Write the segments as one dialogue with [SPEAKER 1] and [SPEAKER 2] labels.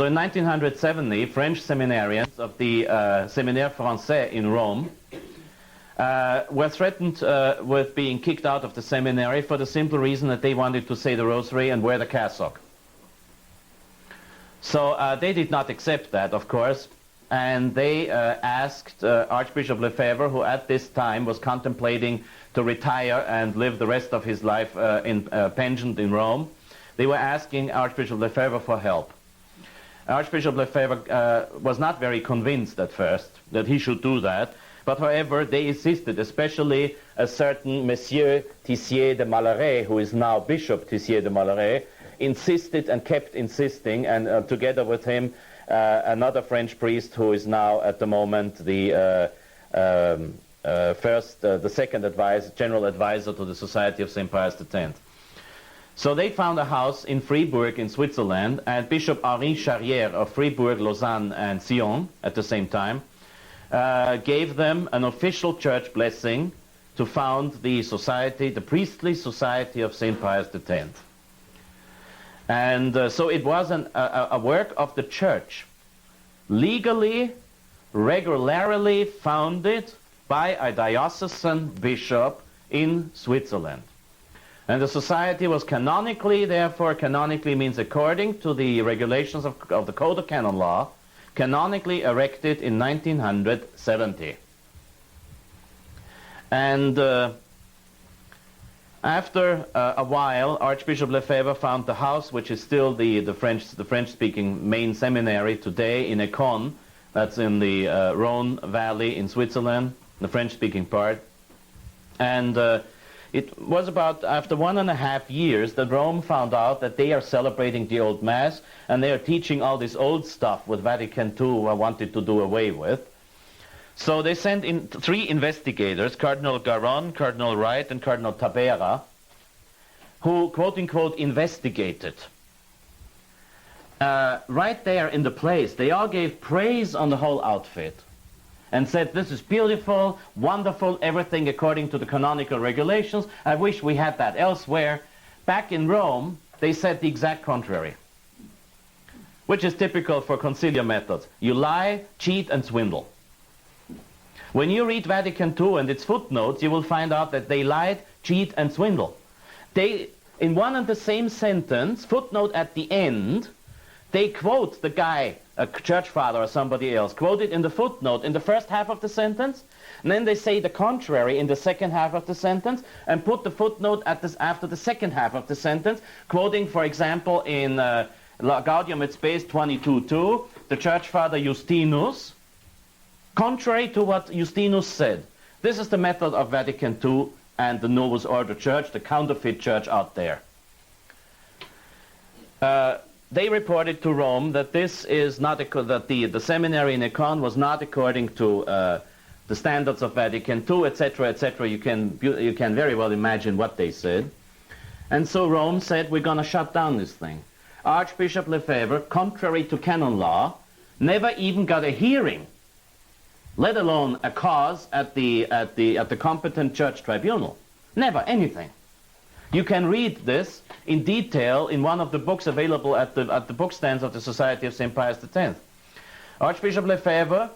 [SPEAKER 1] So in 1970, French seminarians of the Séminaire Français in Rome were threatened with being kicked out of the seminary for the simple reason that they wanted to say the rosary and wear the cassock. So they did not accept that, of course, and they asked Archbishop Lefebvre, who at this time was contemplating to retire and live the rest of his life pensioned in Rome. They were asking Archbishop Lefebvre for help. Archbishop Lefebvre was not very convinced at first that he should do that, but however they insisted, especially a certain Monsieur Tissier de Malaret, who is now Bishop Tissier de Malaret, insisted and kept insisting, and together with him another French priest who is now at the moment the second advisor, general advisor to the Society of St. Pius X. So they found a house in Fribourg in Switzerland, and Bishop Henri Charrière of Fribourg, Lausanne and Sion at the same time gave them an official church blessing to found the society, the priestly society of St. Pius X. And so it was a work of the church, legally, regularly founded by a diocesan bishop in Switzerland. And the society was canonically, therefore canonically means according to the regulations of the Code of Canon Law, canonically erected in 1970. And after a while, Archbishop Lefebvre found the house, which is still the French-speaking main seminary today in Écon, that's in the Rhone Valley in Switzerland, the French-speaking part. And it was about after 1.5 years that Rome found out that they are celebrating the Old Mass and they are teaching all this old stuff with Vatican II wanted to do away with. So they sent in 3 investigators, Cardinal Garon, Cardinal Wright, and Cardinal Tabera, who, quote-unquote, investigated. Right there in the place, they all gave praise on the whole outfit and said, this is beautiful, wonderful, everything according to the canonical regulations. I wish we had that elsewhere. Back in Rome, they said the exact contrary, which is typical for conciliar methods. You lie, cheat, and swindle. When you read Vatican II and its footnotes, you will find out that they lied, cheat, and swindle. They, in one and the same sentence, footnote at the end, they quote the guy, a church father or somebody else, quote it in the footnote in the first half of the sentence, and then they say the contrary in the second half of the sentence, and put the footnote at this, after the second half of the sentence, quoting, for example, in Gaudium et Spes 22:2, the church father Justinus, contrary to what Justinus said. This is the method of Vatican II and the Novus Ordo Church, the counterfeit church out there. They reported to Rome that this is not that the seminary in Écon was not according to the standards of Vatican II, etc., etc. You can very well imagine what they said. And so Rome said, we're going to shut down this thing. Archbishop Lefebvre, contrary to canon law, never even got a hearing, let alone a cause at the competent church tribunal. Never anything. You can read this in detail in one of the books available at the bookstands of the Society of St. Pius X. Archbishop Lefebvre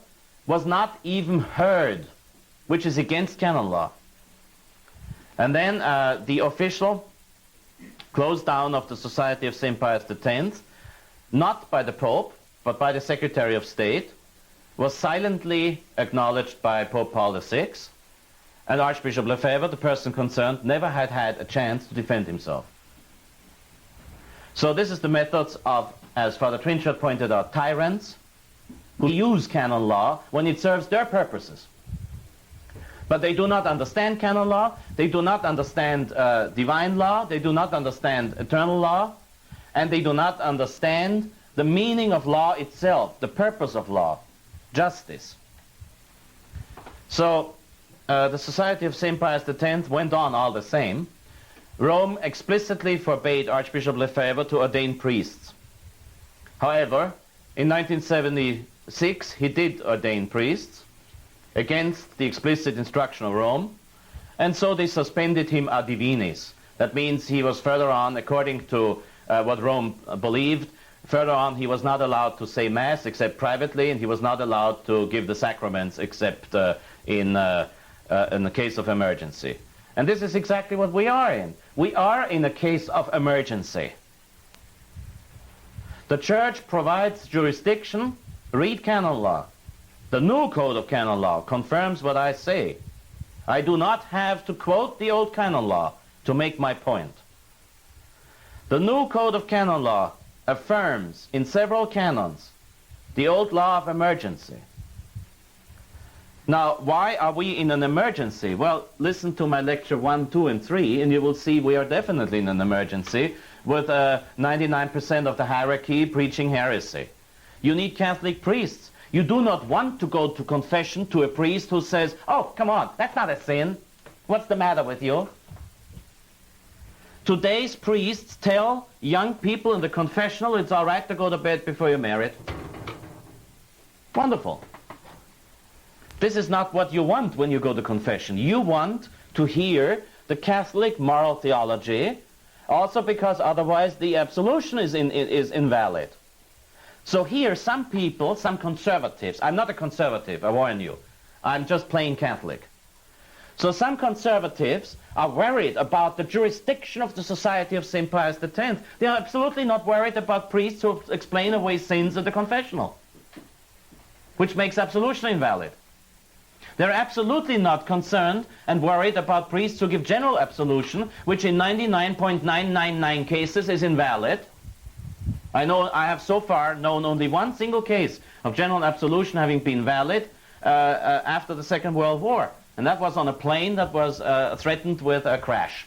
[SPEAKER 1] was not even heard, which is against canon law. And then the official close down of the Society of St. Pius X, not by the Pope, but by the Secretary of State, was silently acknowledged by Pope Paul VI, and Archbishop Lefebvre, the person concerned, never had a chance to defend himself. So this is the methods of, as Father Trinchard pointed out, tyrants who use canon law when it serves their purposes. But they do not understand canon law, they do not understand divine law, they do not understand eternal law, and they do not understand the meaning of law itself, the purpose of law, justice. So the Society of St. Pius X went on all the same. Rome explicitly forbade Archbishop Lefebvre to ordain priests. However, in 1976 he did ordain priests against the explicit instruction of Rome, and so they suspended him ad divinis. That means he was further on, according to what Rome believed, Further on, he was not allowed to say Mass except privately, and he was not allowed to give the sacraments except in the case of emergency. And this is exactly what we are in. We are in a case of emergency. The Church provides jurisdiction. Read canon law. The new code of canon law confirms what I say. I do not have to quote the old canon law to make my point. The new code of canon law affirms in several canons the old law of emergency. Now, why are we in an emergency? Well, listen to my lecture 1, 2, and 3, and you will see we are definitely in an emergency with 99% of the hierarchy preaching heresy. You need Catholic priests. You do not want to go to confession to a priest who says, "Oh, come on, that's not a sin. What's the matter with you?" Today's priests tell young people in the confessional it's all right to go to bed before you're married. Wonderful. This is not what you want when you go to confession. You want to hear the Catholic moral theology, also because otherwise the absolution is invalid. So here some people, some conservatives, I'm not a conservative, I warn you, I'm just plain Catholic. So some conservatives are worried about the jurisdiction of the Society of St. Pius X. They are absolutely not worried about priests who explain away sins in the confessional, which makes absolution invalid. They're absolutely not concerned and worried about priests who give general absolution, which in 99.999 cases is invalid. I have so far known only one single case of general absolution having been valid after the Second World War. And that was on a plane that was threatened with a crash.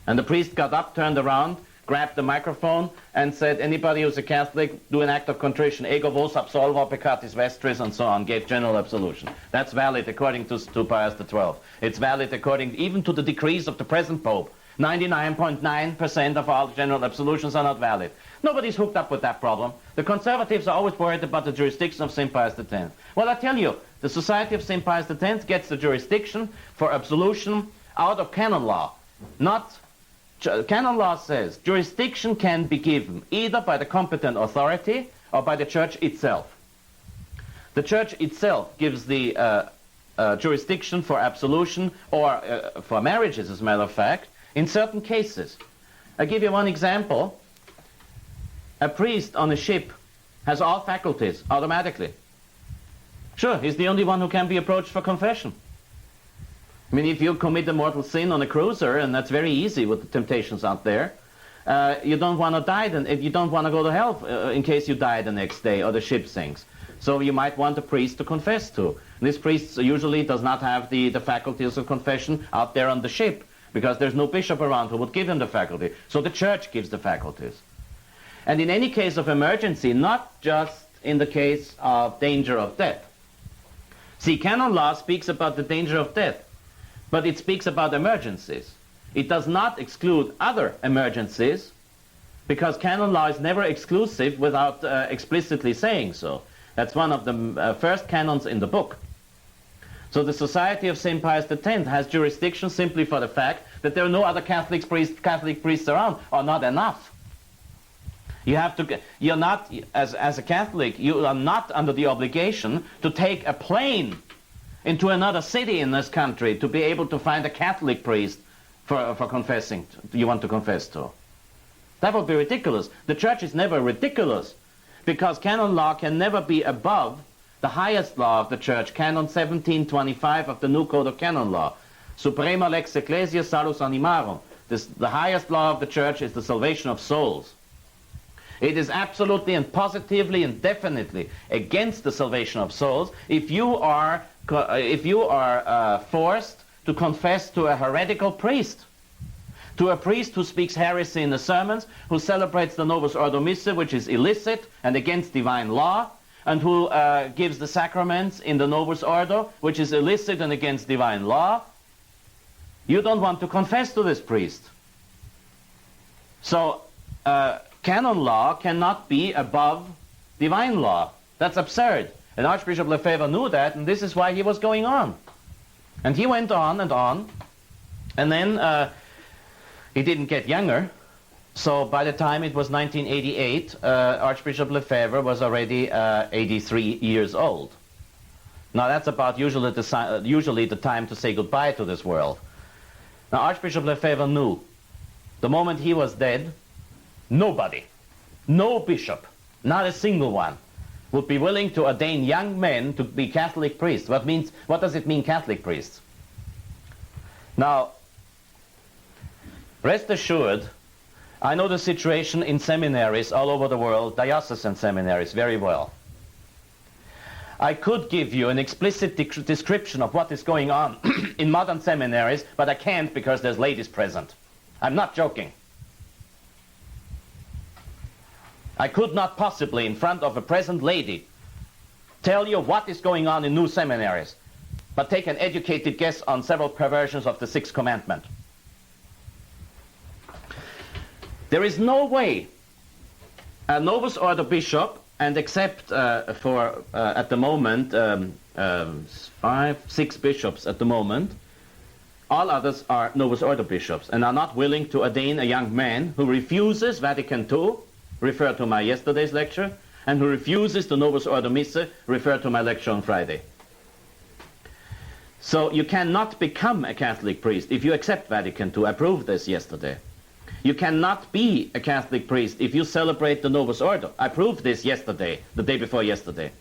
[SPEAKER 1] And the priest got up, turned around, grabbed the microphone, and said, "Anybody who's a Catholic, do an act of contrition, ego vos absolvo peccatis vestris," and so on, gave general absolution. That's valid according to Pius XII. It's valid according even to the decrees of the present Pope. 99.9% of all general absolutions are not valid. Nobody's hooked up with that problem. The conservatives are always worried about the jurisdiction of St. Pius X. Well, I tell you, the Society of St. Pius X gets the jurisdiction for absolution out of canon law. Canon law says jurisdiction can be given either by the competent authority or by the Church itself. The Church itself gives the jurisdiction for absolution or for marriages, as a matter of fact, in certain cases. I'll give you one example. A priest on a ship has all faculties automatically. Sure, he's the only one who can be approached for confession. I mean, if you commit a mortal sin on a cruiser, and that's very easy with the temptations out there, you don't want to die, you don't want to go to hell in case you die the next day or the ship sinks. So you might want a priest to confess to. And this priest usually does not have the faculties of confession out there on the ship, because there's no bishop around who would give him the faculty. So the Church gives the faculties. And in any case of emergency, not just in the case of danger of death. See, canon law speaks about the danger of death, but it speaks about emergencies. It does not exclude other emergencies, because canon law is never exclusive without explicitly saying so. That's one of the first canons in the book. So the Society of St. Pius X has jurisdiction simply for the fact that there are no other Catholic priests around, or not enough. You're not, as a Catholic, you are not under the obligation to take a plane into another city in this country to be able to find a Catholic priest for confessing, you want to confess to. That would be ridiculous. The Church is never ridiculous, because canon law can never be above the highest law of the Church, Canon 1725 of the New Code of Canon Law. Suprema lex ecclesiae salus animarum. The highest law of the Church is the salvation of souls. It is absolutely and positively and definitely against the salvation of souls if you are forced to confess to a heretical priest, to a priest who speaks heresy in the sermons, who celebrates the Novus Ordo Missa, which is illicit and against divine law, and who gives the sacraments in the Novus Ordo, which is illicit and against divine law. You don't want to confess to this priest. So canon law cannot be above divine law. That's absurd. And Archbishop Lefebvre knew that, and this is why he was going on. And he went on, and then he didn't get younger. So by the time it was 1988, Archbishop Lefebvre was already 83 years old. Now that's about usually the time to say goodbye to this world. Now Archbishop Lefebvre knew the moment he was dead, nobody, no bishop, not a single one, would be willing to ordain young men to be Catholic priests. What does it mean, Catholic priests? Now, rest assured, I know the situation in seminaries all over the world, diocesan seminaries, very well. I could give you an explicit description of what is going on in modern seminaries, but I can't because there's ladies present. I'm not joking. I could not possibly, in front of a present lady, tell you what is going on in new seminaries, but take an educated guess on several perversions of the Sixth Commandment. There is no way a Novus Ordo bishop, and except for, at the moment, 5, 6 bishops at the moment, all others are Novus Ordo bishops and are not willing to ordain a young man who refuses Vatican II, refer to my yesterday's lecture, and who refuses the Novus Ordo Missa, refer to my lecture on Friday. So you cannot become a Catholic priest if you accept Vatican II. I proved this yesterday. You cannot be a Catholic priest if you celebrate the Novus Ordo. I proved this yesterday, the day before yesterday.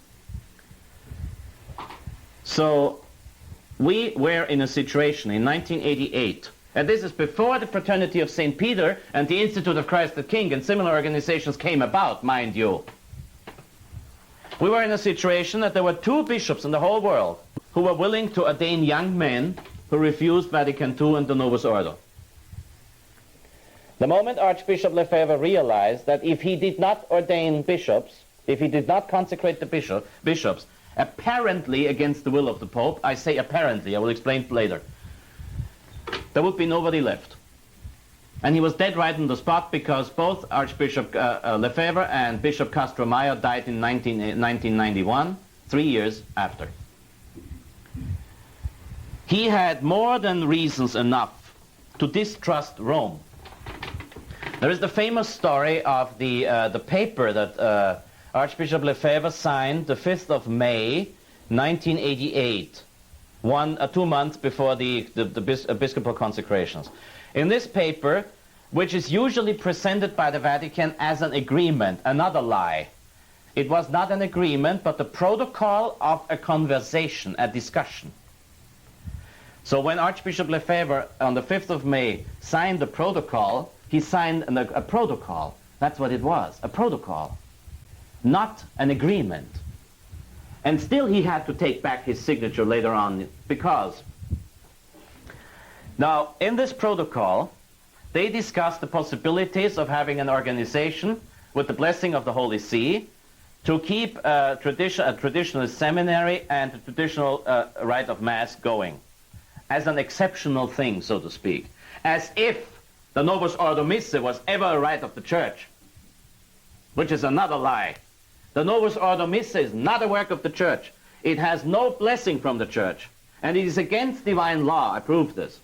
[SPEAKER 1] So we were in a situation in 1988, and this is before the Fraternity of St. Peter and the Institute of Christ the King and similar organizations came about, mind you. We were in a situation that there were 2 bishops in the whole world who were willing to ordain young men who refused Vatican II and the Novus Ordo. The moment Archbishop Lefebvre realized that if he did not ordain bishops, if he did not consecrate the bishops, apparently against the will of the Pope, I say apparently, I will explain later, there would be nobody left. And he was dead right on the spot because both Archbishop Lefebvre and Bishop Castro-Mayor died in 1991, 3 years after. He had more than reasons enough to distrust Rome. There is the famous story of the paper that Archbishop Lefebvre signed the 5th of May, 1988, 2 months before the episcopal consecrations. In this paper, which is usually presented by the Vatican as an agreement, another lie. It was not an agreement, but the protocol of a conversation, a discussion. So when Archbishop Lefebvre, on the 5th of May, signed the protocol, he signed a protocol. That's what it was, a protocol, not an agreement. And still he had to take back his signature later on because, now in this protocol, they discussed the possibilities of having an organization with the blessing of the Holy See to keep a traditional seminary and a traditional rite of Mass going as an exceptional thing, so to speak, as if the Novus Ordo Missa was ever a rite of the Church, which is another lie. The Novus Ordo Missa is not a work of the Church. It has no blessing from the Church, and it is against divine law. I proved this.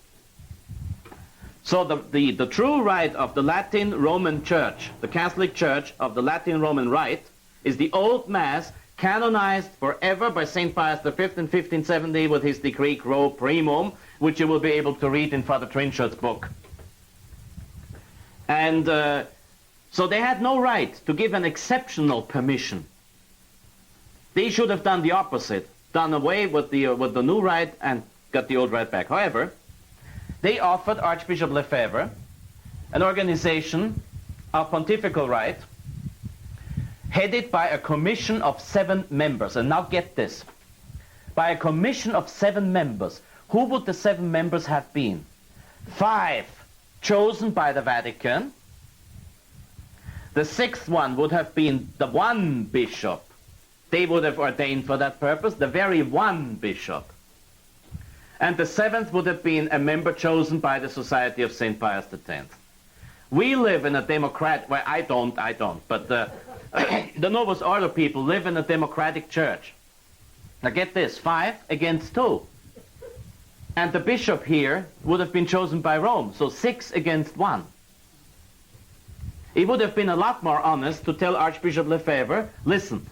[SPEAKER 1] So the true rite of the Latin Roman Church, the Catholic Church of the Latin Roman Rite, is the old Mass canonized forever by St. Pius V in 1570 with his decree Quo Primum, which you will be able to read in Father Trinchard's book. And so they had no right to give an exceptional permission. They should have done the opposite, done away with the new rite and got the old rite back. However, they offered Archbishop Lefebvre an organization of pontifical rite headed by a commission of 7 members. And now get this. By a commission of 7 members. Who would the 7 members have been? 5 chosen by the Vatican. The 6th one would have been the one bishop. They would have ordained for that purpose, the very one bishop. And the 7th would have been a member chosen by the Society of St. Pius X. We live in a democratic, well, I don't, but the Novus Ordo people live in a democratic church. Now get this, 5 against 2. And the bishop here would have been chosen by Rome, so 6 against 1. He would have been a lot more honest to tell Archbishop Lefebvre, listen,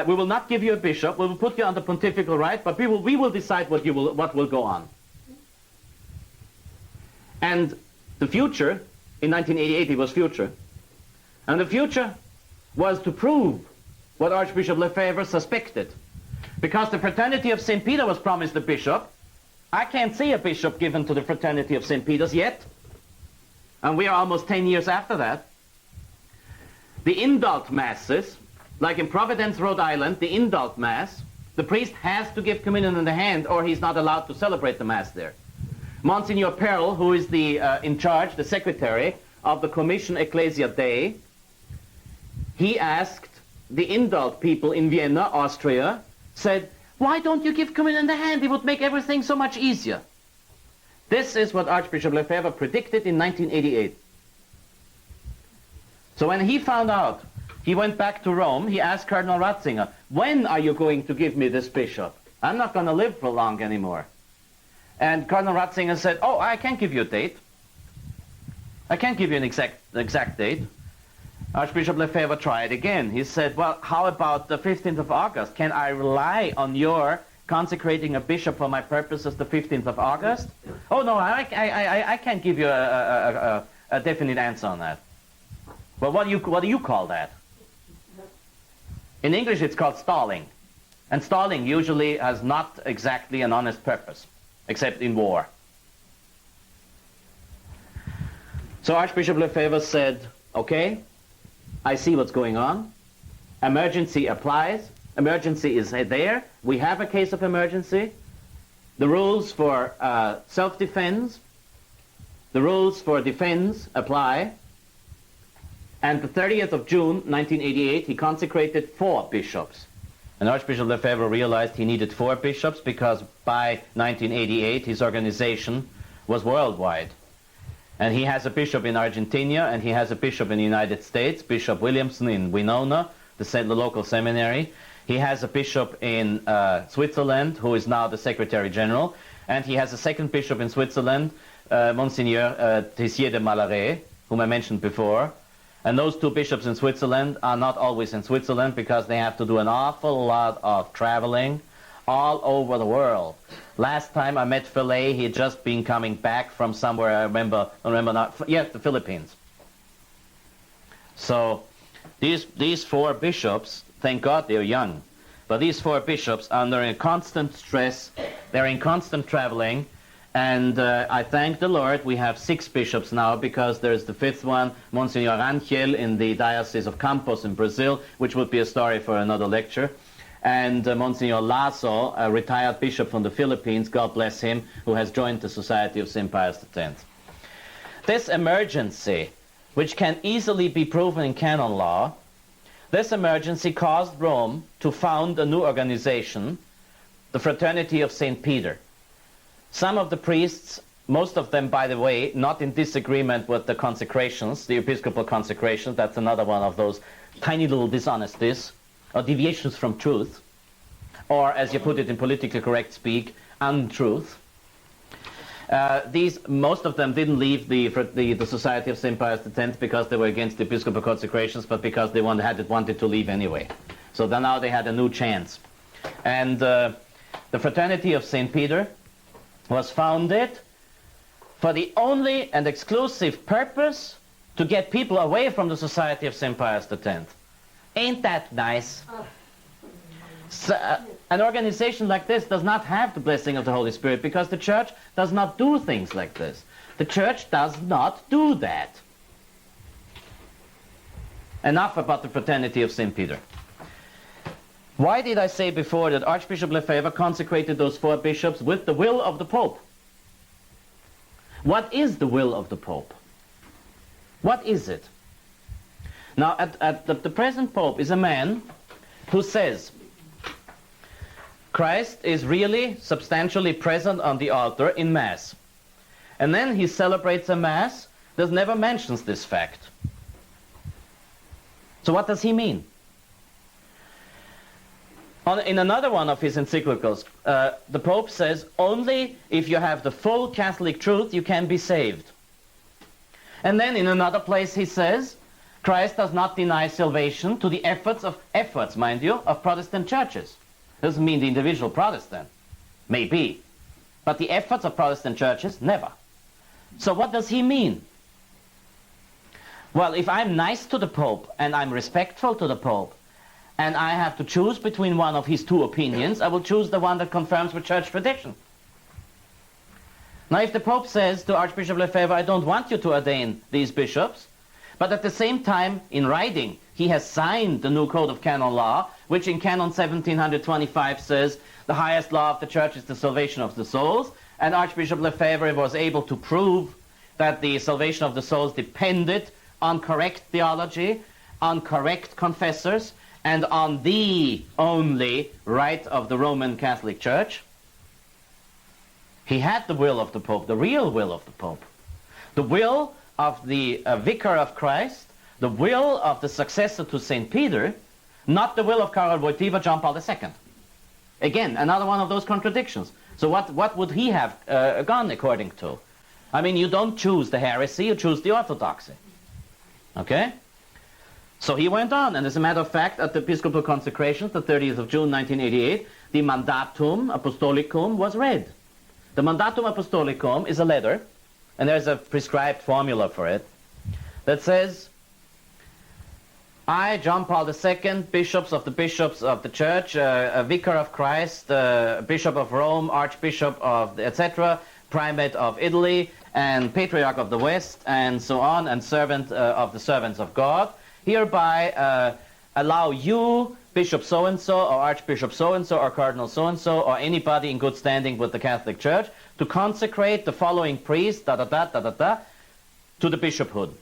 [SPEAKER 1] we will not give you a bishop, we will put you under pontifical right, but we will decide what will go on. And the future, in 1988 it was future, and the future was to prove what Archbishop Lefebvre suspected. Because the Fraternity of St. Peter was promised a bishop. I can't see a bishop given to the Fraternity of St. Peter's yet. And we are almost 10 years after that. The indult masses, like in Providence, Rhode Island, the indult mass, the priest has to give communion in the hand or he's not allowed to celebrate the mass there. Monsignor Perl, who is the in charge, the secretary of the Commission Ecclesia Dei, he asked the indult people in Vienna, Austria, said, why don't you give communion in the hand? It would make everything so much easier. This is what Archbishop Lefebvre predicted in 1988. So when he found out, he went back to Rome, he asked Cardinal Ratzinger, when are you going to give me this bishop? I'm not going to live for long anymore. And Cardinal Ratzinger said, oh, I can't give you a date. I can't give you an exact date. Archbishop Lefebvre tried again. He said, well, how about the 15th of August? Can I rely on your consecrating a bishop for my purposes the 15th of August? Oh, no, I can't give you a definite answer on that. Well, what do you call that? In English, it's called stalling. And stalling usually has not exactly an honest purpose, except in war. So Archbishop Lefebvre said, okay, I see what's going on. Emergency applies. Emergency is there. We have a case of emergency. The rules for self-defense, the rules for defense apply. And the 30th of June, 1988, he consecrated 4 bishops. And Archbishop Lefebvre realized he needed 4 bishops because by 1988, his organization was worldwide. And he has a bishop in Argentina, and he has a bishop in the United States, Bishop Williamson in Winona, the local seminary. He has a bishop in Switzerland, who is now the Secretary General. And he has a second bishop in Switzerland, Monsignor Tessier de Malaret, whom I mentioned before. And those 2 bishops in Switzerland are not always in Switzerland because they have to do an awful lot of traveling all over the world. Last time I met Fillet, he had just been coming back from somewhere, I remember not, yes, the Philippines. So these 4 bishops, thank God they're young, but these 4 bishops are under a constant stress, they're in constant traveling, and I thank the Lord we have 6 bishops now because there's the 5th one, Monsignor Rangel in the Diocese of Campos in Brazil, which would be a story for another lecture. And Monsignor Lasso, a retired bishop from the Philippines, God bless him, who has joined the Society of St. Pius X. This emergency, which can easily be proven in canon law, this emergency caused Rome to found a new organization, the Fraternity of St. Peter. Some of the priests, most of them, by the way, not in disagreement with the consecrations, the episcopal consecrations, that's another one of those tiny little dishonesties, or deviations from truth, or as you put it in politically correct speak, untruth. Most of them didn't leave the Society of St. Pius X because they were against the episcopal consecrations, but because they wanted to leave anyway. So now they had a new chance. And the Fraternity of St. Peter was founded for the only and exclusive purpose to get people away from the Society of St. Pius X. Ain't that nice? So, an organization like this does not have the blessing of the Holy Spirit because the Church does not do things like this. The Church does not do that. Enough about the Fraternity of St. Peter. Why did I say before that Archbishop Lefebvre consecrated those 4 bishops with the will of the Pope? What is the will of the Pope? What is it? Now, the present Pope is a man who says Christ is really substantially present on the altar in Mass. And then he celebrates a Mass that never mentions this fact. So what does he mean? In another one of his encyclicals, the Pope says, only if you have the full Catholic truth you can be saved. And then in another place he says, Christ does not deny salvation to the efforts, mind you, of Protestant churches. Doesn't mean the individual Protestant. Maybe. But the efforts of Protestant churches, never. So what does he mean? Well, if I'm nice to the Pope and I'm respectful to the Pope, and I have to choose between one of his two opinions, I will choose the one that confirms with church tradition. Now, if the Pope says to Archbishop Lefebvre, I don't want you to ordain these bishops, but at the same time, in writing, he has signed the new Code of Canon Law, which in Canon 1725 says the highest law of the Church is the salvation of the souls, and Archbishop Lefebvre was able to prove that the salvation of the souls depended on correct theology, on correct confessors, and on the only right of the Roman Catholic Church. He had the will of the Pope, the real will of the Pope, the will of the Vicar of Christ, the will of the successor to St. Peter, not the will of Karol Wojtyła, John Paul II. Again, another one of those contradictions. So what would he have gone according to? I mean, you don't choose the heresy, you choose the orthodoxy. Okay? So he went on, and as a matter of fact, at the Episcopal consecrations, the 30th of June 1988, the Mandatum Apostolicum was read. The Mandatum Apostolicum is a letter, and there's a prescribed formula for it, that says, I, John Paul II, bishops of the Church, a Vicar of Christ, Bishop of Rome, Archbishop of etc., Primate of Italy, and Patriarch of the West, and so on, and servant of the servants of God, hereby allow you, Bishop so-and-so, or Archbishop so-and-so, or Cardinal so-and-so, or anybody in good standing with the Catholic Church, to consecrate the following priest, to the bishophood.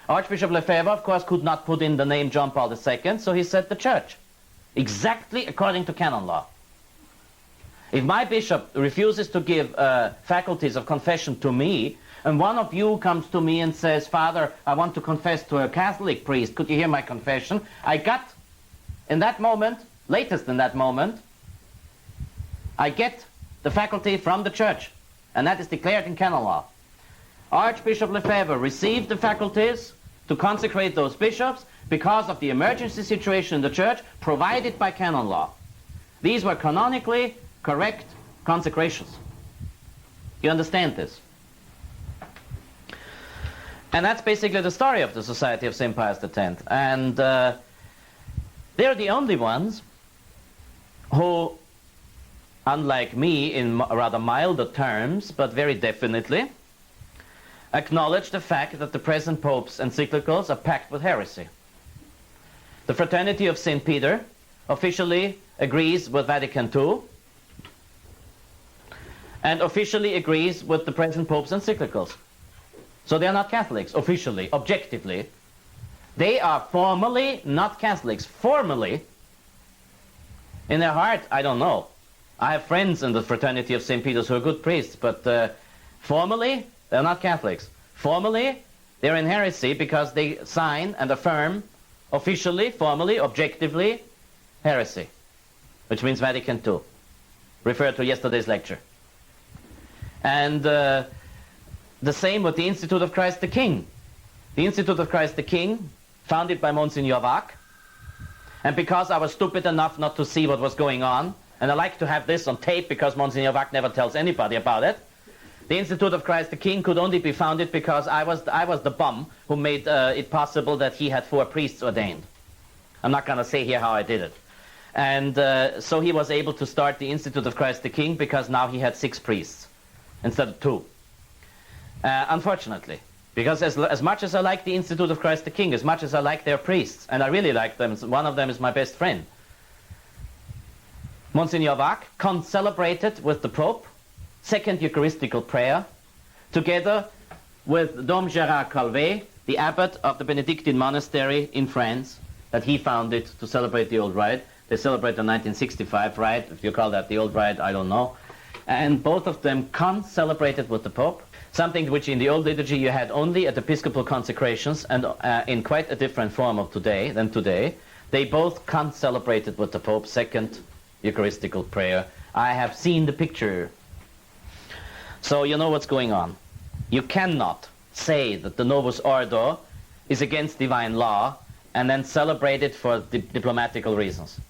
[SPEAKER 1] Archbishop Lefebvre, of course, could not put in the name John Paul II, so he said the Church, exactly according to canon law. If my bishop refuses to give faculties of confession to me, and one of you comes to me and says, Father, I want to confess to a Catholic priest, could you hear my confession? I got, in that moment, latest in that moment, I get the faculty from the Church, and that is declared in canon law. Archbishop Lefebvre received the faculties to consecrate those bishops because of the emergency situation in the Church provided by canon law. These were canonically correct consecrations. You understand this? And that's basically the story of the Society of St. Pius X. And they're the only ones who, unlike me in rather milder terms, but very definitely, acknowledge the fact that the present Pope's encyclicals are packed with heresy. The Fraternity of St. Peter officially agrees with Vatican II and officially agrees with the present Pope's encyclicals. So they are not Catholics, officially, objectively. They are formally not Catholics. Formally, in their heart, I don't know. I have friends in the Fraternity of St. Peter's who are good priests, but formally, they're not Catholics. Formally, they're in heresy because they sign and affirm officially, formally, objectively, heresy, which means Vatican II. Refer to yesterday's lecture. And the same with the Institute of Christ the King. The Institute of Christ the King, founded by Monsignor Wack, and because I was stupid enough not to see what was going on, and I like to have this on tape because Monsignor Wack never tells anybody about it, the Institute of Christ the King could only be founded because I was the bum who made it possible that he had 4 priests ordained. I'm not going to say here how I did it. And so he was able to start the Institute of Christ the King because now he had 6 priests instead of 2. Unfortunately, because as much as I like the Institute of Christ the King, as much as I like their priests, and I really like them, one of them is my best friend, Monsignor Wack celebrated with the Pope second Eucharistical prayer, together with Dom Gérard Calvet, the abbot of the Benedictine monastery in France, that he founded to celebrate the Old Rite. They celebrate the 1965 Rite, if you call that the Old Rite, I don't know. And both of them celebrated with the Pope, something which in the old liturgy you had only at Episcopal consecrations, and in quite a different form of today than today. They both celebrated with the Pope second Eucharistical prayer. I have seen the picture. So you know what's going on. You cannot say that the Novus Ordo is against divine law and then celebrate it for diplomatical reasons.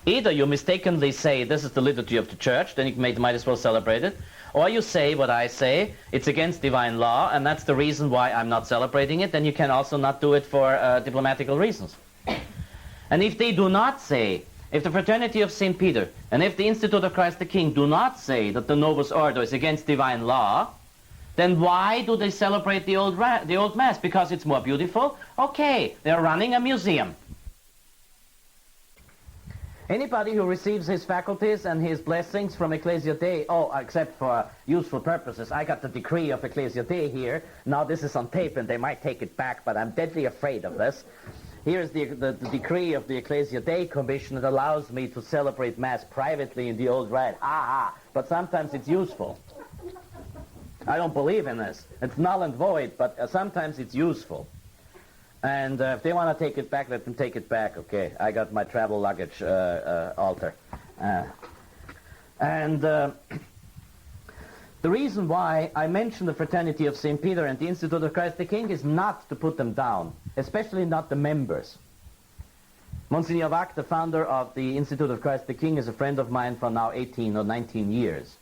[SPEAKER 1] Either you mistakenly say this is the liturgy of the church, then you might as well celebrate it, or you say what I say, it's against divine law, and that's the reason why I'm not celebrating it, then you can also not do it for diplomatical reasons. And if they do not say, if the Fraternity of St. Peter and if the Institute of Christ the King do not say that the Novus Ordo is against divine law, then why do they celebrate the old Mass? Because it's more beautiful? Okay, they're running a museum. Anybody who receives his faculties and his blessings from Ecclesia Dei, except for useful purposes. I got the decree of Ecclesia Dei here. Now this is on tape and they might take it back, but I'm deadly afraid of this. Here's the decree of the Ecclesia Dei Commission that allows me to celebrate Mass privately in the old rite. But sometimes it's useful. I don't believe in this. It's null and void, but sometimes it's useful. And if they want to take it back, let them take it back. Okay, I got my travel luggage altar. The reason why I mention the Fraternity of St. Peter and the Institute of Christ the King is not to put them down, especially not the members. Monsignor Wack, the founder of the Institute of Christ the King, is a friend of mine for now 18 or 19 years.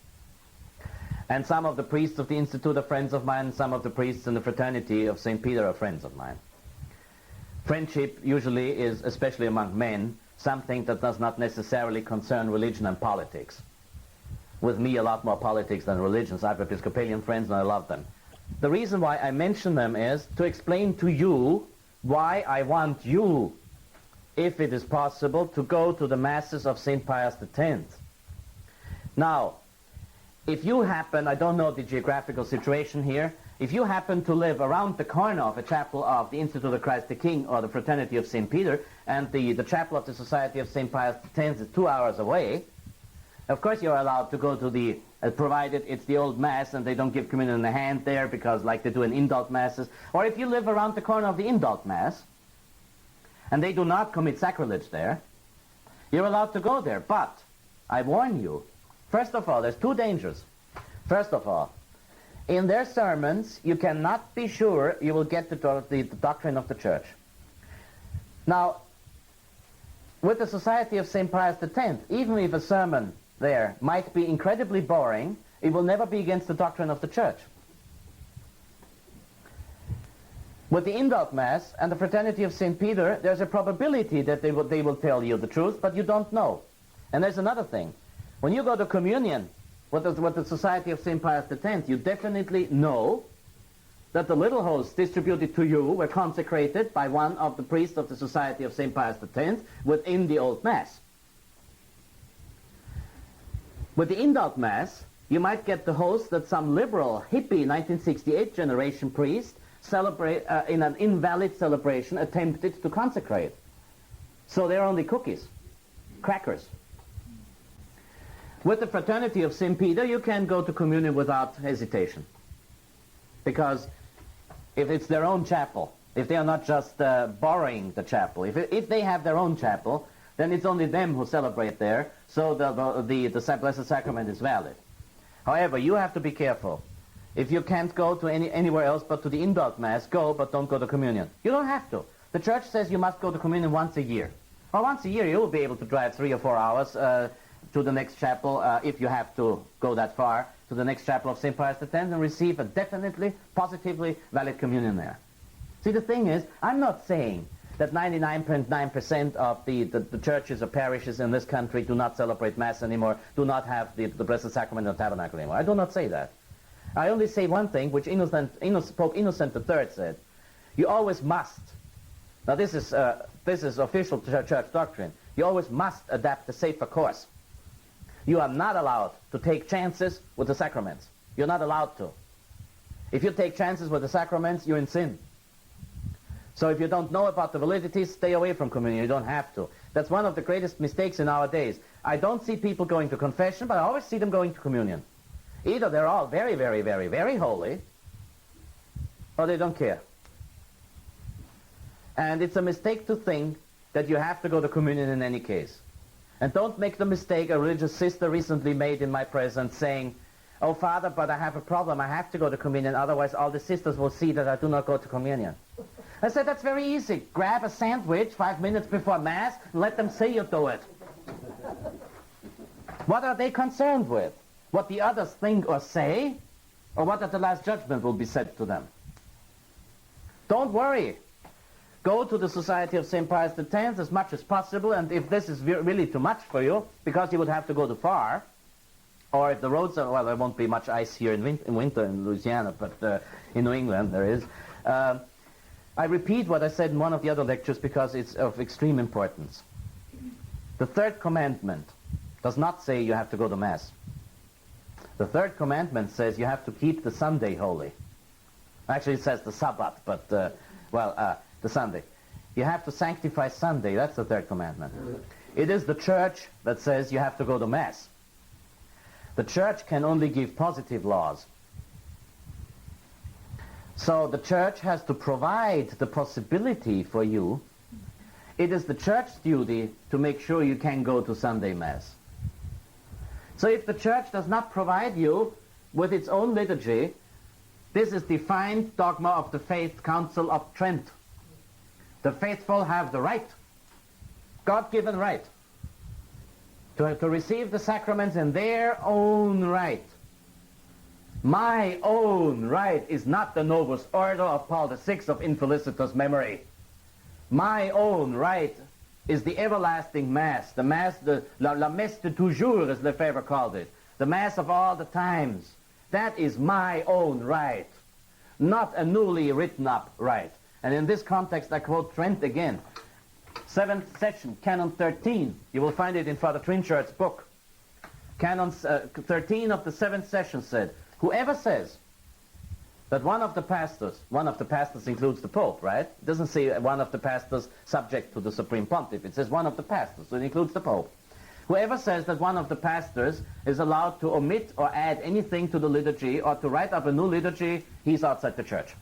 [SPEAKER 1] And some of the priests of the Institute are friends of mine, some of the priests in the Fraternity of St. Peter are friends of mine. Friendship usually is, especially among men, something that does not necessarily concern religion and politics. With me, a lot more politics than religion. So I have Episcopalian friends and I love them. The reason why I mention them is to explain to you why I want you, if it is possible, to go to the Masses of St. Pius X. Now, if you happen, I don't know the geographical situation here, if you happen to live around the corner of a chapel of the Institute of Christ the King or the Fraternity of St. Peter, and the chapel of the Society of St. Pius X is 2 hours away, of course you're allowed to go to the, provided it's the old Mass and they don't give communion in the hand there, because like they do in indult Masses, or if you live around the corner of the indult Mass, and they do not commit sacrilege there, you're allowed to go there. But, I warn you, first of all, there's two dangers. First of all, in their sermons, you cannot be sure you will get the doctrine of the Church. Now, with the Society of St. Pius X, even if a sermon there might be incredibly boring, it will never be against the doctrine of the Church. With the indult Mass and the Fraternity of St. Peter, there's a probability that they will tell you the truth, but you don't know. And there's another thing. When you go to communion with the Society of St. Pius X, you definitely know that the little hosts distributed to you were consecrated by one of the priests of the Society of St. Pius X within the old Mass. With the indult Mass, you might get the host that some liberal, hippie 1968 generation priest in an invalid celebration attempted to consecrate. So they're only cookies, crackers. With the Fraternity of St. Peter, you can go to communion without hesitation. Because if it's their own chapel, if they are not just borrowing the chapel, if they have their own chapel, then it's only them who celebrate there, so the Blessed Sacrament is valid. However, you have to be careful. If you can't go to anywhere else but to the indult Mass, go, but don't go to communion. You don't have to. The Church says you must go to communion once a year. Well, once a year you will be able to drive 3 or 4 hours to the next chapel, if you have to go that far, to the next chapel of St. Pius X and receive a definitely, positively valid communion there. See, the thing is, I'm not saying that 99.9% of the churches or parishes in this country do not celebrate Mass anymore, do not have the Blessed Sacrament of the Tabernacle anymore. I do not say that. I only say one thing, which Pope Innocent III said. You always must. Now this is official church doctrine. You always must adapt the safer course. You are not allowed to take chances with the sacraments. You're not allowed to. If you take chances with the sacraments, you're in sin. So if you don't know about the validity, stay away from communion. You don't have to. That's one of the greatest mistakes in our days. I don't see people going to confession, but I always see them going to communion. Either they're all very, very, very, very holy, or they don't care. And it's a mistake to think that you have to go to communion in any case. And don't make the mistake a religious sister recently made in my presence saying, "Oh, Father, but I have a problem. I have to go to communion. Otherwise, all the sisters will see that I do not go to communion." I said, "That's very easy. Grab a sandwich 5 minutes before Mass and let them see you do it." What are they concerned with? What the others think or say, or what at the last judgment will be said to them? Don't worry. Go to the Society of St. Pius X as much as possible, and if this is really too much for you, because you would have to go too far, or if the roads are, well, there won't be much ice here in winter in Louisiana, but in New England there is. I repeat what I said in one of the other lectures because it's of extreme importance. The third commandment does not say you have to go to Mass. The third commandment says you have to keep the Sunday holy. Actually, it says the Sabbath, but, the Sunday. You have to sanctify Sunday. That's the third commandment. It is the church that says you have to go to Mass. The church can only give positive laws. So the church has to provide the possibility for you. It is the church's duty to make sure you can go to Sunday Mass. So if the church does not provide you with its own liturgy, this is defined dogma of the Faith Council of Trent. The faithful have the right, God-given right, to receive the sacraments in their own right. My own right is not the Novus Ordo of Paul VI of infelicitous memory. My own right is the everlasting Mass, the Mass, la messe de toujours, as Lefebvre called it, the Mass of all the times. That is my own right, not a newly written up right. And in this context, I quote Trent again. 7th session, Canon 13. You will find it in Father Trinchard's book. Canon 13 of the 7th session said, whoever says that one of the pastors includes the Pope, right? It doesn't say one of the pastors subject to the Supreme Pontiff. It says one of the pastors, so it includes the Pope. Whoever says that one of the pastors is allowed to omit or add anything to the liturgy or to write up a new liturgy, he's outside the church.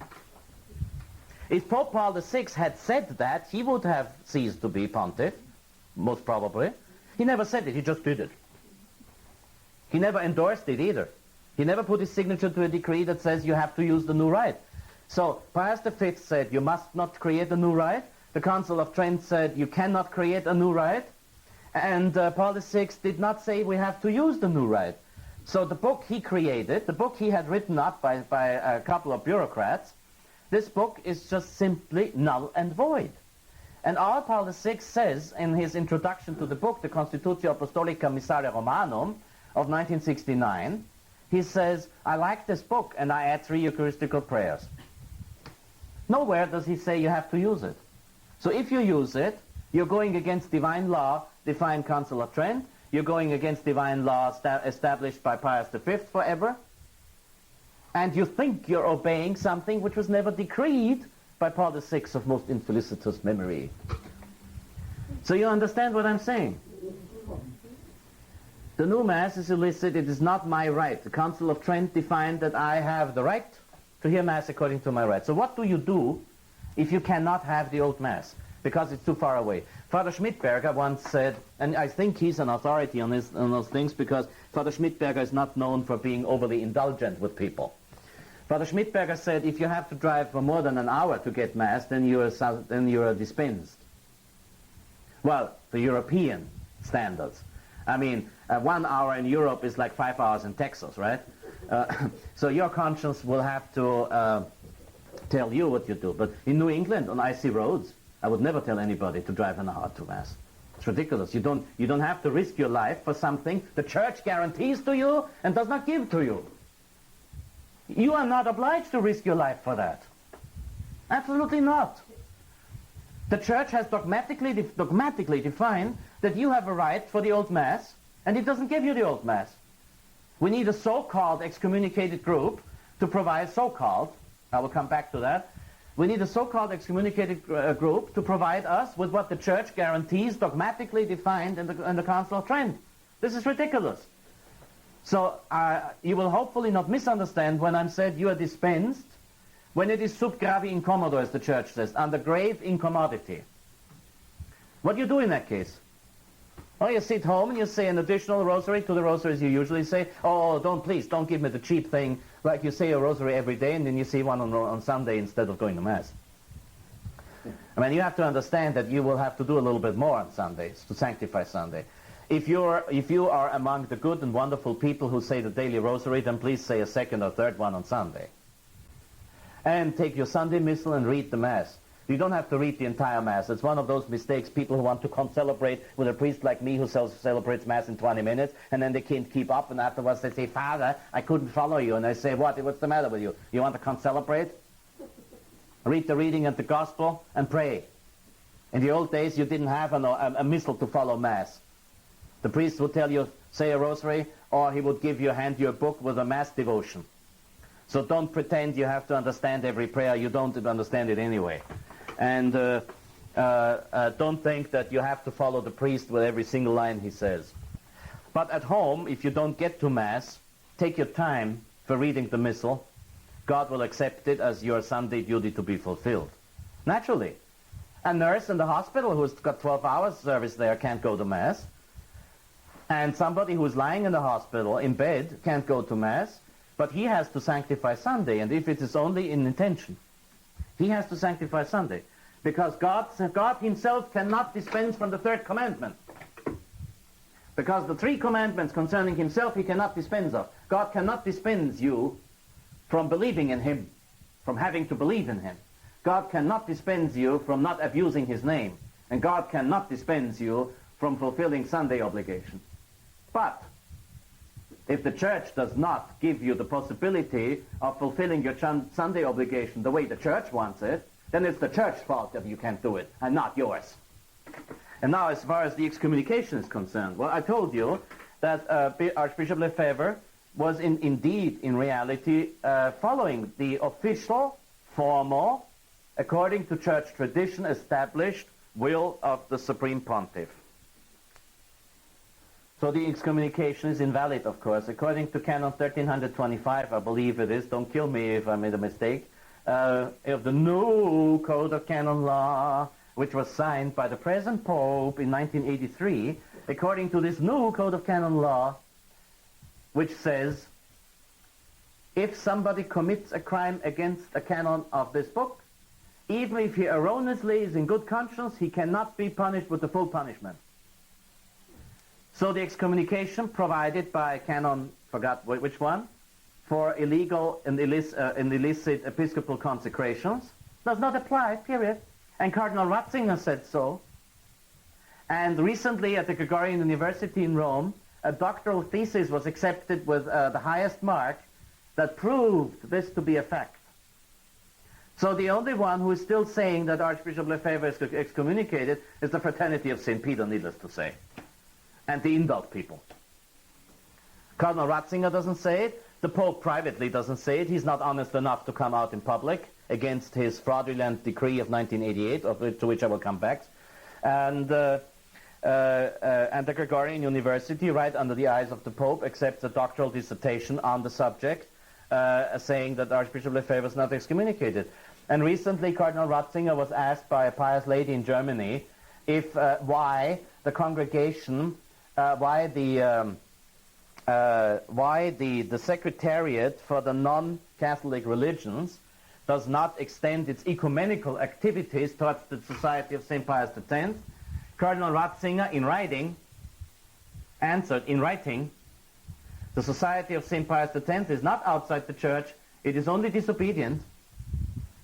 [SPEAKER 1] If Pope Paul VI had said that, he would have ceased to be pontiff, most probably. He never said it, he just did it. He never endorsed it either. He never put his signature to a decree that says you have to use the new rite. So Pius V said you must not create a new rite. The Council of Trent said you cannot create a new rite. And Paul VI did not say we have to use the new rite. So the book he created, the book he had written up by a couple of bureaucrats, this book is just simply null and void. And all Paul VI says in his introduction to the book, the Constitutio Apostolica Missaria Romanum of 1969, he says, I like this book, and I add 3 Eucharistical prayers. Nowhere does he say you have to use it. So if you use it, you're going against divine law, defined Council of Trent. You're going against divine law established by Pius V forever. And you think you're obeying something which was never decreed by Paul VI of most infelicitous memory. So you understand what I'm saying? The new Mass is illicit. It is not my right. The Council of Trent defined that I have the right to hear Mass according to my right. So what do you do if you cannot have the old Mass? Because it's too far away. Father Schmidberger once said, and I think he's an authority on those things because Father Schmidberger is not known for being overly indulgent with people. Father Schmidberger said, if you have to drive for more than an hour to get Mass, then you are dispensed. Well, the European standards. I mean, 1 hour in Europe is like 5 hours in Texas, right? So your conscience will have to tell you what you do. But in New England, on icy roads, I would never tell anybody to drive an hour to Mass. It's ridiculous. You don't have to risk your life for something the church guarantees to you and does not give to you. You are not obliged to risk your life for that. Absolutely not. The church has dogmatically defined that you have a right for the old Mass, and it doesn't give you the old Mass. We need a so-called excommunicated group to provide so-called, I will come back to that, we need a so-called excommunicated group to provide us with what the church guarantees dogmatically defined in the Council of Trent. This is ridiculous. So you will hopefully not misunderstand when I'm said you are dispensed when it is sub gravi incommodo, as the church says, under grave incommodity. What do you do in that case? Or you sit home and you say an additional rosary to the rosaries you usually say. Oh, please don't give me the cheap thing, like you say a rosary every day and then you say one on Sunday instead of going to Mass. I mean, you have to understand that you will have to do a little bit more on Sundays to sanctify Sunday. If you are among the good and wonderful people who say the daily rosary, then please say a second or third one on Sunday. And take your Sunday missal and read the Mass. You don't have to read the entire Mass. It's one of those mistakes, people who want to concelebrate with a priest like me who celebrates Mass in 20 minutes, and then they can't keep up, and afterwards they say, Father, I couldn't follow you. And I say, what's the matter with you? You want to concelebrate? Read the reading of the Gospel and pray. In the old days, you didn't have a missal to follow Mass. The priest would tell you, say a rosary, or he would hand you a book with a Mass devotion. So don't pretend you have to understand every prayer. You don't understand it anyway. And don't think that you have to follow the priest with every single line he says. But at home, if you don't get to Mass, take your time for reading the Missal. God will accept it as your Sunday duty to be fulfilled. Naturally. A nurse in the hospital who's got 12 hours service there can't go to Mass. And somebody who's lying in the hospital in bed can't go to Mass. But he has to sanctify Sunday, and if it is only in intention, he has to sanctify Sunday. Because God himself cannot dispense from the third commandment. Because the three commandments concerning himself he cannot dispense of. God cannot dispense you from believing in him, from having to believe in him. God cannot dispense you from not abusing his name. And God cannot dispense you from fulfilling Sunday obligation. But if the church does not give you the possibility of fulfilling your Sunday obligation the way the church wants it, then it's the church's fault that you can't do it, and not yours. And now, as far as the excommunication is concerned, well, I told you that Archbishop Lefebvre was indeed, in reality, following the official, formal, according to church tradition, established will of the Supreme Pontiff. So the excommunication is invalid, of course. According to Canon 1325, I believe it is, don't kill me if I made a mistake, of the new Code of Canon Law, which was signed by the present Pope in 1983, according to this new Code of Canon Law, which says, if somebody commits a crime against a canon of this book, even if he erroneously is in good conscience, he cannot be punished with the full punishment. So the excommunication provided by canon, forgot which one, for illegal and illicit episcopal consecrations does not apply, period. And Cardinal Ratzinger said so. And recently at the Gregorian University in Rome, a doctoral thesis was accepted with the highest mark that proved this to be a fact. So the only one who is still saying that Archbishop Lefebvre is excommunicated is the Fraternity of St. Peter, needless to say. And the Indult people. Cardinal Ratzinger doesn't say it. The Pope privately doesn't say it. He's not honest enough to come out in public against his fraudulent decree of 1988, to which I will come back. And the Gregorian University, right under the eyes of the Pope, accepts a doctoral dissertation on the subject, saying that Archbishop Lefebvre is not excommunicated. And recently, Cardinal Ratzinger was asked by a pious lady in Germany if why the congregation, why the Secretariat for the non-Catholic religions does not extend its ecumenical activities towards the Society of St. Pius X. Cardinal Ratzinger, in writing, answered in writing, the Society of St. Pius X is not outside the Church, it is only disobedient,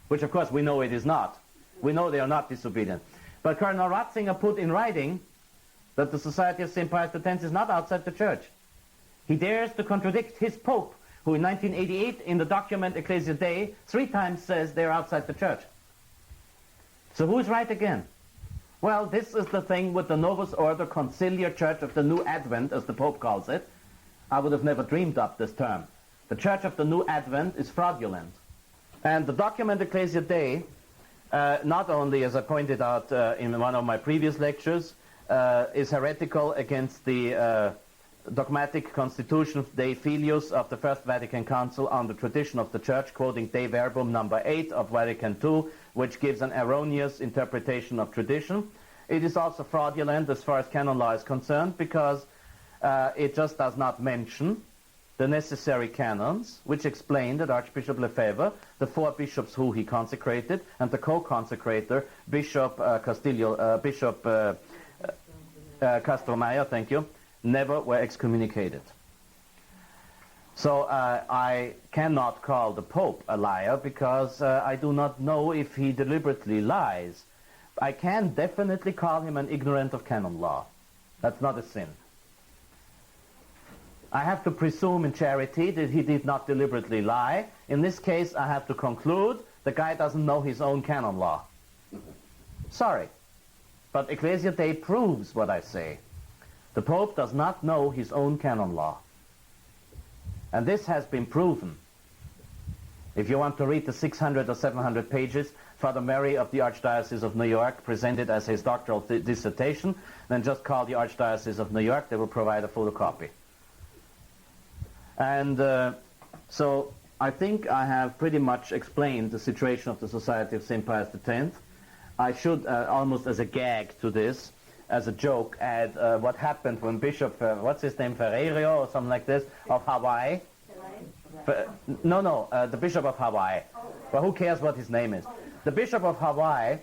[SPEAKER 1] which of course we know it is not. We know they are not disobedient. But Cardinal Ratzinger put in writing that the Society of St. Pius X is not outside the Church. He dares to contradict his Pope, who in 1988 in the document Ecclesia Dei 3 times says they're outside the Church. So who's right again? Well, this is the thing with the Novus Ordo Conciliar Church of the New Advent, as the Pope calls it. I would have never dreamed up this term. The Church of the New Advent is fraudulent. And the document Ecclesia Dei, not only, as I pointed out in one of my previous lectures, is heretical against the dogmatic Constitution Dei Filius of the First Vatican Council on the tradition of the Church, quoting Dei Verbum number 8 of Vatican II, which gives an erroneous interpretation of tradition. It is also fraudulent as far as canon law is concerned because it just does not mention the necessary canons, which explain that Archbishop Lefebvre, the 4 bishops who he consecrated, and the co-consecrator, Bishop Castromayor, thank you, never were excommunicated. So I cannot call the Pope a liar because I do not know if he deliberately lies. I can definitely call him an ignorant of canon law. That's not a sin. I have to presume in charity that he did not deliberately lie. In this case, I have to conclude the guy doesn't know his own canon law. Sorry. But Ecclesia Dei proves what I say. The Pope does not know his own canon law. And this has been proven. If you want to read the 600 or 700 pages Father Mary of the Archdiocese of New York presented as his doctoral dissertation, then just call the Archdiocese of New York. They will provide a photocopy. And so I think I have pretty much explained the situation of the Society of St. Pius X. I should, almost as a gag to this, as a joke, add what happened when Bishop, what's his name, Ferreiro or something like this, of Hawaii. The Bishop of Hawaii. Well, who cares what his name is? The Bishop of Hawaii,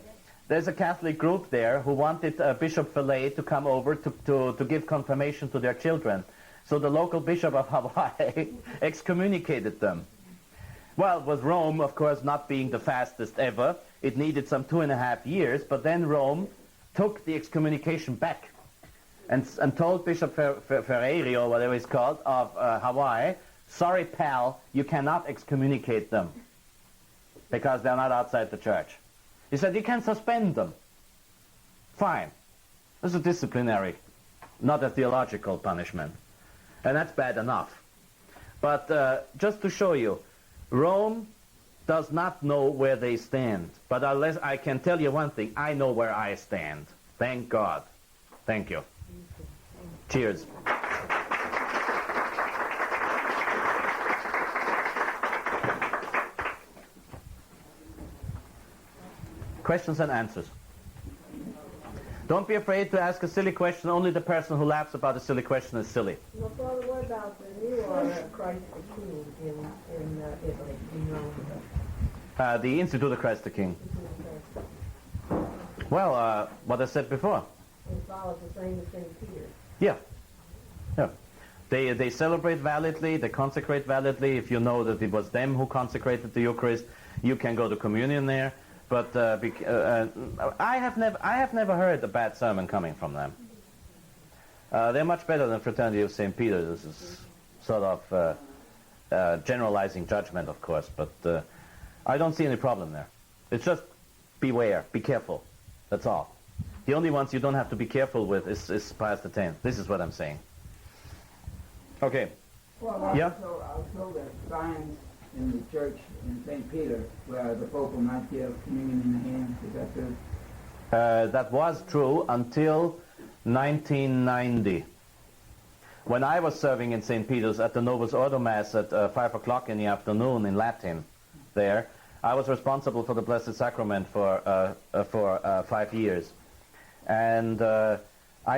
[SPEAKER 1] there's a Catholic group there who wanted Bishop Fillet to come over to give confirmation to their children. So the local Bishop of Hawaii excommunicated them. Well, it was Rome, of course, not being the fastest ever. It needed some 2.5 years, but then Rome took the excommunication back and told Bishop Ferreiro, whatever he's called, of Hawaii, sorry, pal, you cannot excommunicate them because they're not outside the church. He said, you can suspend them. Fine. This is a disciplinary, not a theological punishment. And that's bad enough. But just to show you, Rome does not know where they stand. But unless I can tell you one thing, I know where I stand. Thank God. Thank you. Cheers. Questions and answers. Don't be afraid to ask a silly question. Only the person who laughs about a silly question is silly.
[SPEAKER 2] Well, Father, what about the new Christ the King in Italy, in Rome?
[SPEAKER 1] The Institute of Christ the King. Well, what I said before.
[SPEAKER 2] It follows the same as St. Peter.
[SPEAKER 1] Yeah. Yeah. They celebrate validly, they consecrate validly. If you know that it was them who consecrated the Eucharist, you can go to communion there. But I have never heard a bad sermon coming from them. They're much better than Fraternity of St. Peter. This is sort of generalizing judgment, of course, but I don't see any problem there. It's just beware, be careful. That's all. The only ones you don't have to be careful with is Pius X. This is what I'm saying. Okay.
[SPEAKER 3] Well, I
[SPEAKER 1] Yeah?
[SPEAKER 3] was told that signs in the church in St. Peter where the Pope will not give communion in the hand. Is that true?
[SPEAKER 1] That was true until 1990. When I was serving in St. Peter's at the Novus Ordo Mass at 5 o'clock in the afternoon in Latin there, I was responsible for the Blessed Sacrament for 5 years. And I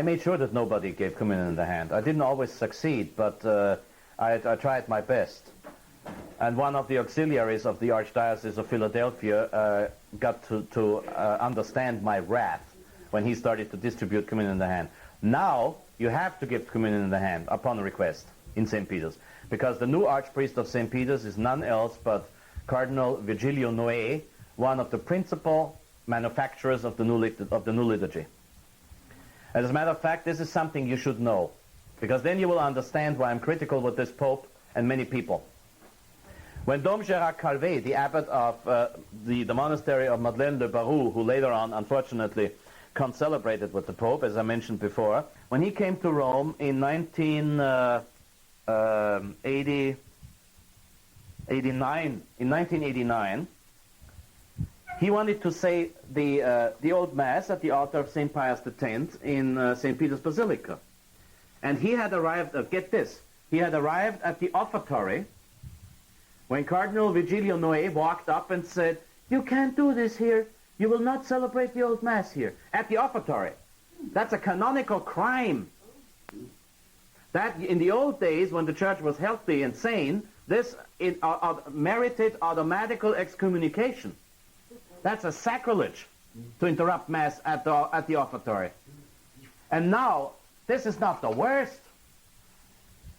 [SPEAKER 1] made sure that nobody gave communion in the hand. I didn't always succeed, but I tried my best. And one of the auxiliaries of the Archdiocese of Philadelphia got to understand my wrath when he started to distribute communion in the hand. Now, you have to give communion in the hand upon request in St. Peter's, because the new Archpriest of St. Peter's is none else but Cardinal Virgilio Noé, one of the principal manufacturers of the new liturgy. As a matter of fact, this is something you should know, because then you will understand why I'm critical with this Pope and many people. When Dom Gérard Calvet, the abbot of the monastery of Madeleine de Barou, who later on, unfortunately, concelebrated with the Pope, as I mentioned before, when he came to Rome in 1989, he wanted to say the old Mass at the altar of St. Pius X in St. Peter's Basilica. And he had arrived, get this, he had arrived at the offertory when Cardinal Virgilio Noé walked up and said, "You can't do this here. You will not celebrate the old Mass here at the offertory. That's a canonical crime. That in the old days, when the church was healthy and sane, this merited automatical excommunication. That's a sacrilege to interrupt Mass at the offertory. And now, this is not the worst.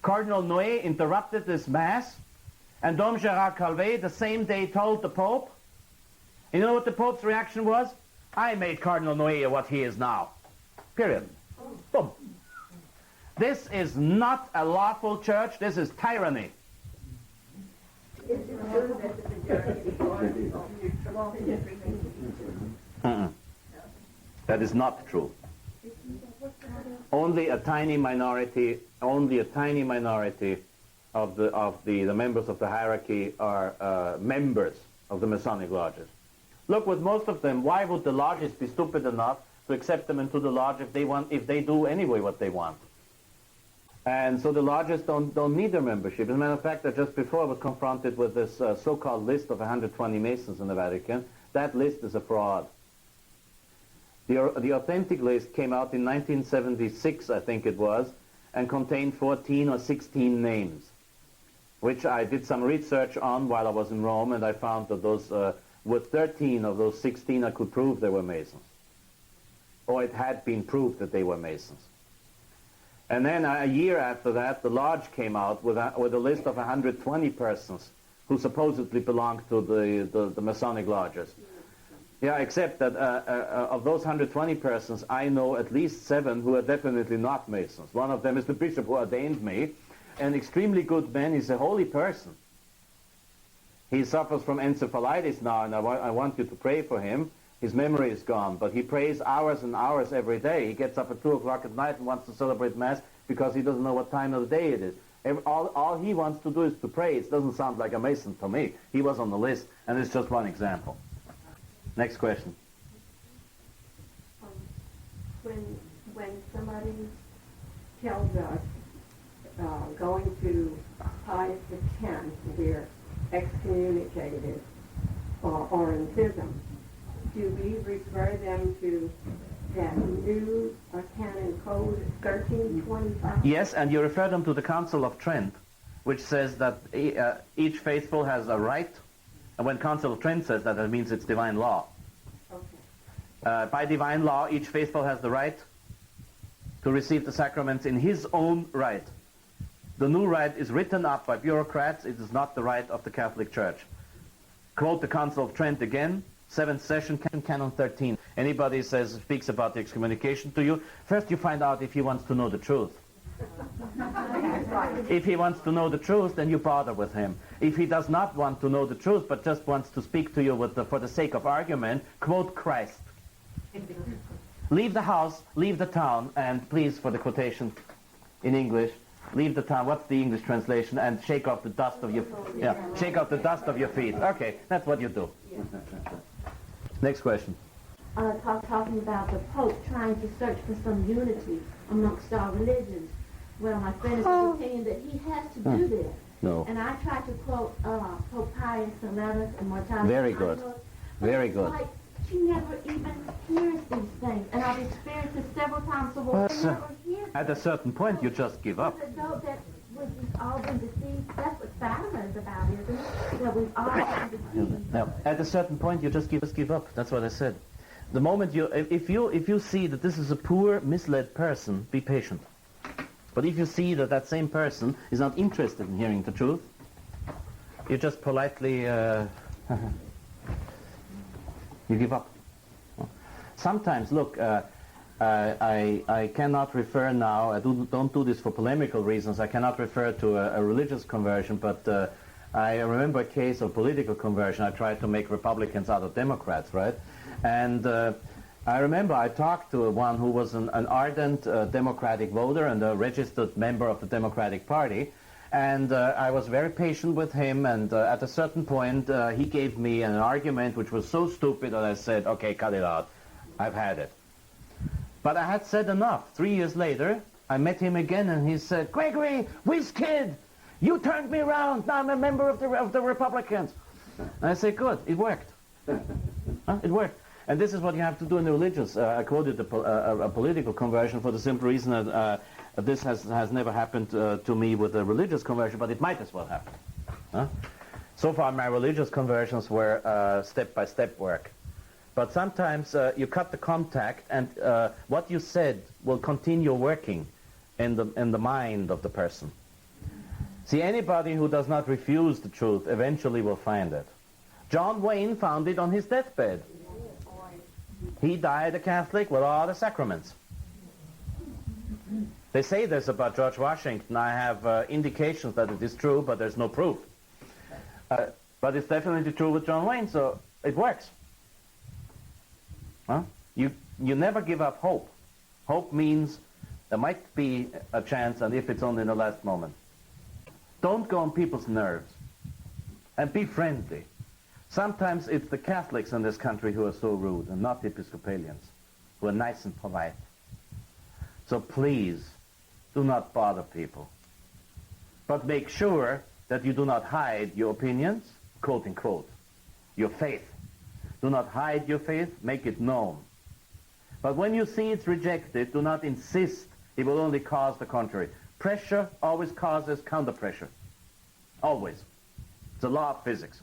[SPEAKER 1] Cardinal Noé interrupted this Mass, and Dom Gérard Calvet the same day told the Pope. You know what the Pope's reaction was? I made Cardinal Noé what he is now. Period. Boom. This is not a lawful church. This is tyranny.
[SPEAKER 2] Is it true that the majority
[SPEAKER 1] That is not true. Only a tiny minority of the members of the hierarchy are members of the Masonic lodges. Look, with most of them, why would the lodges be stupid enough to accept them into the lodge if they do anyway what they want? And so the lodges don't need their membership. As a matter of fact, just before I was confronted with this so-called list of 120 Masons in the Vatican. That list is a fraud. The authentic list came out in 1976, I think it was, and contained 14 or 16 names, which I did some research on while I was in Rome, and I found that those, with 13 of those 16, I could prove they were Masons. Or it had been proved that they were Masons. And then a year after that, the lodge came out with a list of 120 persons who supposedly belonged to the Masonic lodges. Yeah, except that of those 120 persons, I know at least 7 who are definitely not Masons. One of them is the bishop who ordained me, an extremely good man. He's a holy person. He suffers from encephalitis now, and I want you to pray for him. His memory is gone, but he prays hours and hours every day. He gets up at 2 o'clock at night and wants to celebrate Mass because he doesn't know what time of the day it is. All he wants to do is to pray. It doesn't sound like a Mason to me. He was on the list, and it's just one example. Next question.
[SPEAKER 2] When somebody tells us going to Pius X, we're excommunicated or in schism, do we refer them to that new canon code 1325?
[SPEAKER 1] Yes, and you refer them to the Council of Trent, which says that each faithful has a right. And when Council of Trent says that, that means it's divine law.
[SPEAKER 2] Okay.
[SPEAKER 1] By divine law, each faithful has the right to receive the sacraments in his own right. The new right is written up by bureaucrats. It is not the right of the Catholic Church. Quote the Council of Trent again, 7th session, Canon 13. Anybody speaks about the excommunication to you, first you find out if he wants to know the truth. If he wants to know the truth, then you bother with him. If he does not want to know the truth, but just wants to speak to you for the sake of argument, quote Christ. Leave the house, leave the town, and please, for the quotation in English, leave the town. What's the English translation? And shake off the dust of your shake off the dust of your feet. Okay, that's what you do. Next question.
[SPEAKER 4] Talking about the Pope trying to search for some unity amongst our religions. Well, my friend is of the opinion that he has to do this.
[SPEAKER 1] No.
[SPEAKER 4] And I tried to quote Pope Pius XI and Mortality.
[SPEAKER 1] Very good. Very good.
[SPEAKER 4] Like, she never even hears these things. And I've experienced it several times, so we'll never hear them.
[SPEAKER 1] At a certain point, you just give up.
[SPEAKER 4] But though that we've all been deceived, that's what Fatima is about, isn't it? That we've all been deceived.
[SPEAKER 1] Now, at a certain point, you just give up. That's what I said. The moment if you see that this is a poor, misled person, be patient. But if you see that that same person is not interested in hearing the truth, you just politely you give up. Sometimes, look, I cannot refer now. I don't do this for polemical reasons. I cannot refer to a religious conversion, but I remember a case of political conversion. I tried to make Republicans out of Democrats, right? And I remember I talked to one who was an ardent Democratic voter and a registered member of the Democratic Party. And I was very patient with him, and at a certain point he gave me an argument which was so stupid that I said, okay, cut it out. I've had it. But I had said enough. 3 years later, I met him again, and he said, Gregory, whiz kid, you turned me around. Now I'm a member of the Republicans. And I said, good, it worked. It worked. And this is what you have to do in the religious. I quoted a political conversion for the simple reason that this has never happened to me with a religious conversion, but it might as well happen. So far, my religious conversions were step-by-step work. But sometimes you cut the contact, and what you said will continue working in the mind of the person. See, anybody who does not refuse the truth eventually will find it. John Wayne found it on his deathbed. He died a Catholic with all the sacraments. They say this about George Washington. I have indications that it is true, but there's no proof. But it's definitely true with John Wayne, so it works. You never give up hope. Hope means there might be a chance, and if it's only in the last moment. Don't go on people's nerves, and be friendly. Sometimes it's the Catholics in this country who are so rude, and not the Episcopalians, who are nice and polite. So please, do not bother people. But make sure that you do not hide your opinions, quote unquote, your faith. Do not hide your faith, make it known. But when you see it's rejected, do not insist. It will only cause the contrary. Pressure always causes counter-pressure. Always. It's a law of physics.